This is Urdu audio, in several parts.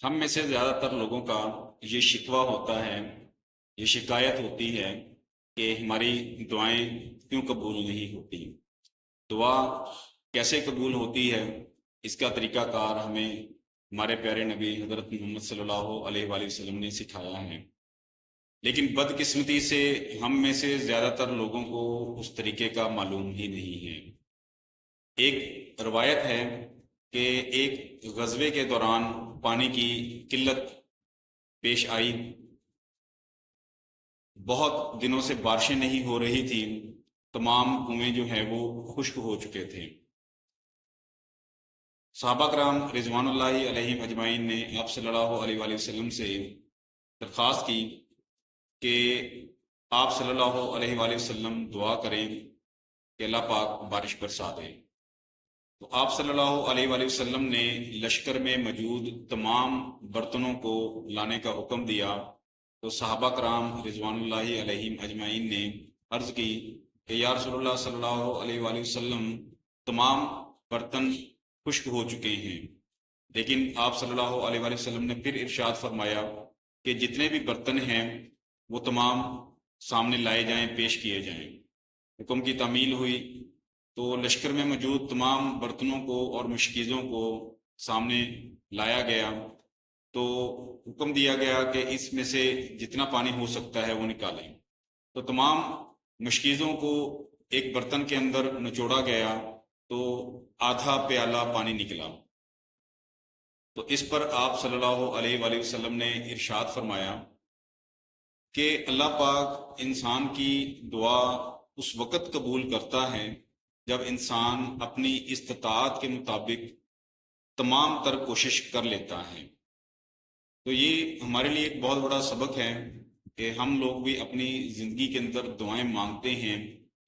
ہم میں سے زیادہ تر لوگوں کا یہ شکوہ ہوتا ہے، یہ شکایت ہوتی ہے کہ ہماری دعائیں کیوں قبول نہیں ہوتی۔ دعا کیسے قبول ہوتی ہے، اس کا طریقہ کار ہمیں ہمارے پیارے نبی حضرت محمد صلی اللہ علیہ وآلہ وسلم نے سکھایا ہے، لیکن بدقسمتی سے ہم میں سے زیادہ تر لوگوں کو اس طریقے کا معلوم ہی نہیں ہے۔ ایک روایت ہے کہ ایک غزوے کے دوران پانی کی قلت پیش آئی، بہت دنوں سے بارشیں نہیں ہو رہی تھی، تمام کنویں جو ہیں وہ خشک ہو چکے تھے۔ صحابہ کرام رضوان اللہ علیہم اجمعین نے آپ صلی اللہ علیہ وآلہ وسلم سے درخواست کی کہ آپ صلی اللہ علیہ وآلہ وسلم دعا کریں کہ اللہ پاک بارش برسا دے۔ تو آپ صلی اللہ علیہ وآلہ وسلم نے لشکر میں موجود تمام برتنوں کو لانے کا حکم دیا۔ تو صحابہ کرام رضوان اللہ علیہم اجمعین نے عرض کی کہ یا رسول اللہ صلی اللہ علیہ وآلہ وسلم، تمام برتن خشک ہو چکے ہیں، لیکن آپ صلی اللہ علیہ وآلہ وسلم نے پھر ارشاد فرمایا کہ جتنے بھی برتن ہیں وہ تمام سامنے لائے جائیں، پیش کیے جائیں۔ حکم کی تعمیل ہوئی تو لشکر میں موجود تمام برتنوں کو اور مشکیزوں کو سامنے لایا گیا، تو حکم دیا گیا کہ اس میں سے جتنا پانی ہو سکتا ہے وہ نکالیں۔ تو تمام مشکیزوں کو ایک برتن کے اندر نچوڑا گیا تو آدھا پیالہ پانی نکلا۔ تو اس پر آپ صلی اللہ علیہ وآلہ وسلم نے ارشاد فرمایا کہ اللہ پاک انسان کی دعا اس وقت قبول کرتا ہے جب انسان اپنی استطاعت کے مطابق تمام تر کوشش کر لیتا ہے۔ تو یہ ہمارے لیے ایک بہت بڑا سبق ہے کہ ہم لوگ بھی اپنی زندگی کے اندر دعائیں مانگتے ہیں،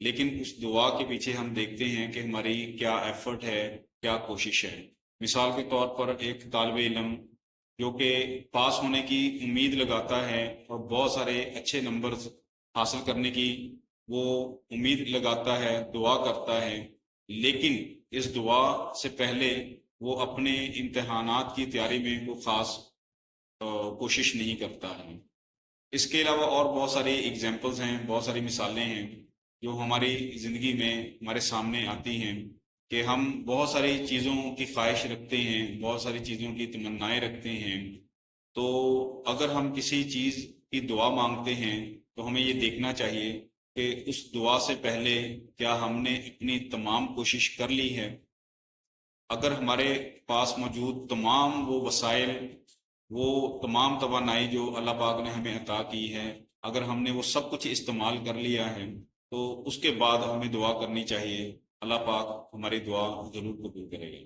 لیکن اس دعا کے پیچھے ہم دیکھتے ہیں کہ ہماری کیا ایفرٹ ہے، کیا کوشش ہے۔ مثال کے طور پر ایک طالب علم جو کہ پاس ہونے کی امید لگاتا ہے اور بہت سارے اچھے نمبرز حاصل کرنے کی وہ امید لگاتا ہے، دعا کرتا ہے، لیکن اس دعا سے پہلے وہ اپنے امتحانات کی تیاری میں وہ خاص کوشش نہیں کرتا ہے۔ اس کے علاوہ اور بہت ساری ایگزامپلز ہیں، بہت ساری مثالیں ہیں جو ہماری زندگی میں ہمارے سامنے آتی ہیں کہ ہم بہت ساری چیزوں کی خواہش رکھتے ہیں، بہت ساری چیزوں کی تمنائیں رکھتے ہیں۔ تو اگر ہم کسی چیز کی دعا مانگتے ہیں تو ہمیں یہ دیکھنا چاہیے کہ اس دعا سے پہلے کیا ہم نے اپنی تمام کوشش کر لی ہے۔ اگر ہمارے پاس موجود تمام وہ وسائل، وہ تمام توانائی جو اللہ پاک نے ہمیں عطا کی ہے، اگر ہم نے وہ سب کچھ استعمال کر لیا ہے تو اس کے بعد ہمیں دعا کرنی چاہیے، اللہ پاک ہماری دعا ضرور قبول کرے گا۔